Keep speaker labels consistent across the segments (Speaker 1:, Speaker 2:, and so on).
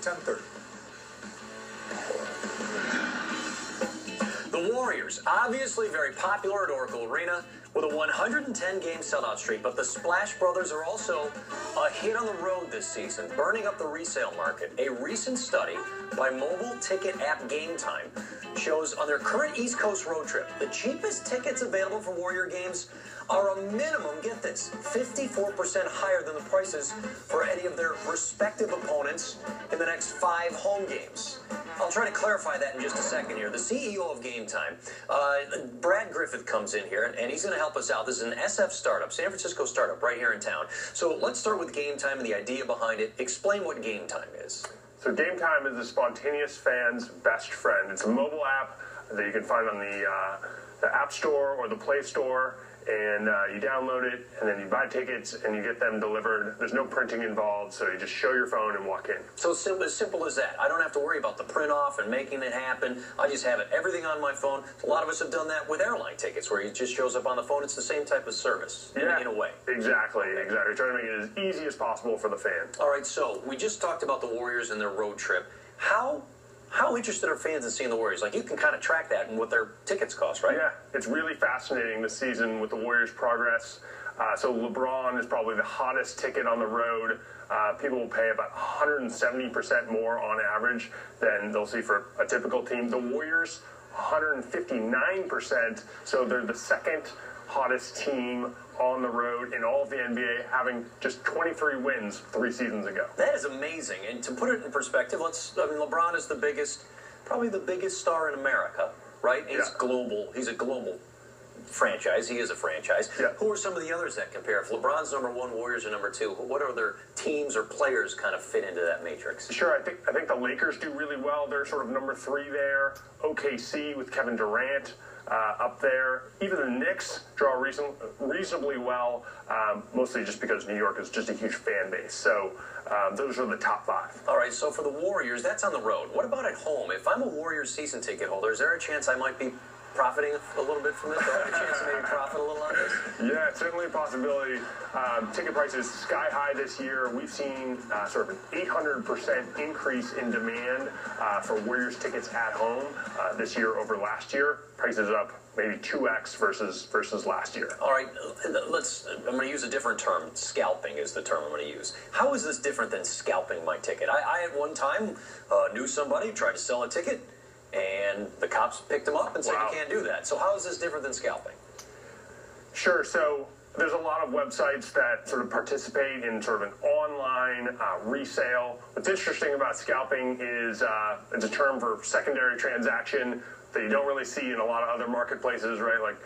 Speaker 1: at 10:30.
Speaker 2: The Warriors, obviously very popular at Oracle Arena with a 110-game sellout streak, but the Splash Brothers are also a hit on the road this season, burning up the resale market. A recent study by mobile ticket app Gametime shows on their current East Coast road trip, the cheapest tickets available for Warrior games are a minimum, get this, 54% higher than the prices for any of their respective opponents in the next 5 home games. I'll try to clarify that in just a second here. The CEO of Gametime, Brad Griffith, comes in here, and he's going to help us out. This is an SF startup, San Francisco startup, right here in town. So let's start with Gametime and the idea behind it. Explain what Gametime is.
Speaker 3: So Gametime is the spontaneous fan's best friend. It's a mobile app that you can find on the App Store or the Play Store. And you download it, and then you buy tickets, and you get them delivered. There's no printing involved, so you just show your phone and walk in.
Speaker 2: So as simple as that. I don't have to worry about the print off and making it happen. I just have it, everything on my phone. A lot of us have done that with airline tickets, where it just shows up on the phone. It's the same type of service, in a way.
Speaker 3: Exactly. Trying to make it as easy as possible for the fan.
Speaker 2: All right, so we just talked about the Warriors and their road trip. How interested are fans in seeing the Warriors? Like, you can kind of track that and what their tickets cost, right?
Speaker 3: Yeah, it's really fascinating this season with the Warriors' progress. So LeBron is probably the hottest ticket on the road. People will pay about 170% more on average than they'll see for a typical team. The Warriors, 159%, so they're the second hottest team on the road in all of the NBA, having just 23 wins 3 seasons ago.
Speaker 2: That is amazing. And to put it in perspective, LeBron is probably the biggest star in America, right? He's global. He's a global franchise. He is a franchise.
Speaker 3: Yeah.
Speaker 2: Who are some of the others that compare? If LeBron's number 1, Warriors are number 2, what other teams or players kind of fit into that matrix?
Speaker 3: Sure, I think the Lakers do really well. They're sort of number 3 there. OKC with Kevin Durant up there. Even the Knicks draw reasonably well, mostly just because New York is just a huge fan base. So those are the top 5.
Speaker 2: All right, so for the Warriors, that's on the road. What about at home? If I'm a Warriors season ticket holder, is there a chance I might be profiting a little bit from this? Do I have a chance to maybe profit a little on this?
Speaker 3: Yeah, it's certainly a possibility. Ticket prices sky high this year. We've seen sort of an 800% increase in demand for Warriors tickets at home this year over last year. Prices up maybe 2x versus last year.
Speaker 2: All right, I'm going to use a different term. Scalping is the term I'm going to use. How is this different than scalping my ticket? I at one time knew somebody tried to sell a ticket, and the cops picked him up and said, You can't do that. So how is this different than scalping?
Speaker 3: Sure. So there's a lot of websites that sort of participate in sort of an online resale. What's interesting about scalping is it's a term for secondary transaction that you don't really see in a lot of other marketplaces, right? Like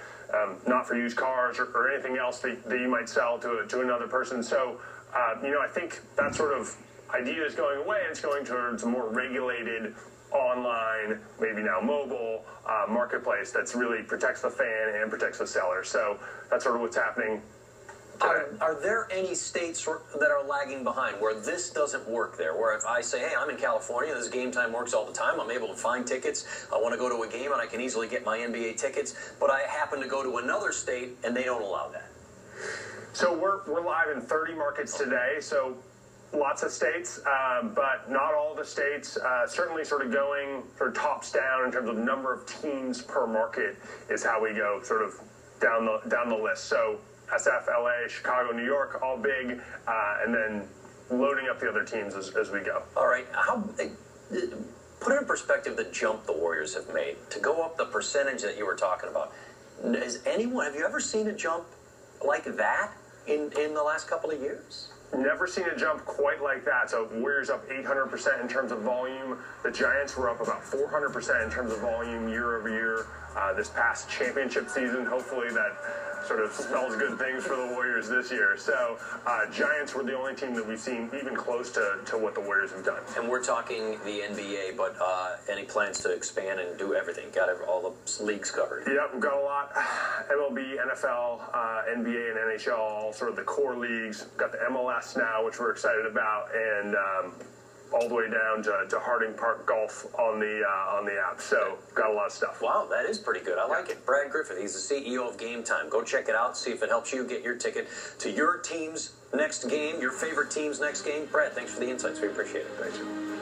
Speaker 3: not for used cars or anything else that you might sell to another person. So, I think that sort of idea is going away, and it's going towards a more regulated online, maybe now mobile marketplace that's really protects the fan and protects the seller. So that's sort of what's happening today.
Speaker 2: Are there any states that are lagging behind where this doesn't work there? Where if I say, hey, I'm in California, this Gametime works all the time, I'm able to find tickets, I want to go to a game and I can easily get my NBA tickets, but I happen to go to another state and they don't allow that?
Speaker 3: So we're live in 30 markets today, so lots of states, but not all the states. Certainly sort of going sort of tops down in terms of number of teams per market is how we go sort of down the list. So SF, LA, Chicago, New York, all big, and then loading up the other teams as we go.
Speaker 2: All right. Put it in perspective the jump the Warriors have made to go up the percentage that you were talking about. Have you ever seen a jump like that in the last couple of years?
Speaker 3: Never seen a jump quite like that. So Warriors up 800% in terms of volume. The Giants were up about 400% in terms of volume year over year this past championship season. Hopefully that sort of spells good things for the Warriors this year. So Giants were the only team that we've seen even close to what the Warriors have done.
Speaker 2: And we're talking the NBA, but any plans to expand and do everything? Got all the leagues covered?
Speaker 3: Yep, we've got a lot. MLB, NFL, NBA, and NHL, all sort of the core leagues. We've got the MLS now, which we're excited about, and all the way down to Harding Park Golf on the app. So got a lot of stuff.
Speaker 2: Wow, that is pretty good. I like it. Brad Griffith, he's the CEO of Gametime. Go check it out. See if it helps you get your ticket to your team's next game, your favorite team's next game. Brad, thanks for the insights. We appreciate it.
Speaker 3: Thanks.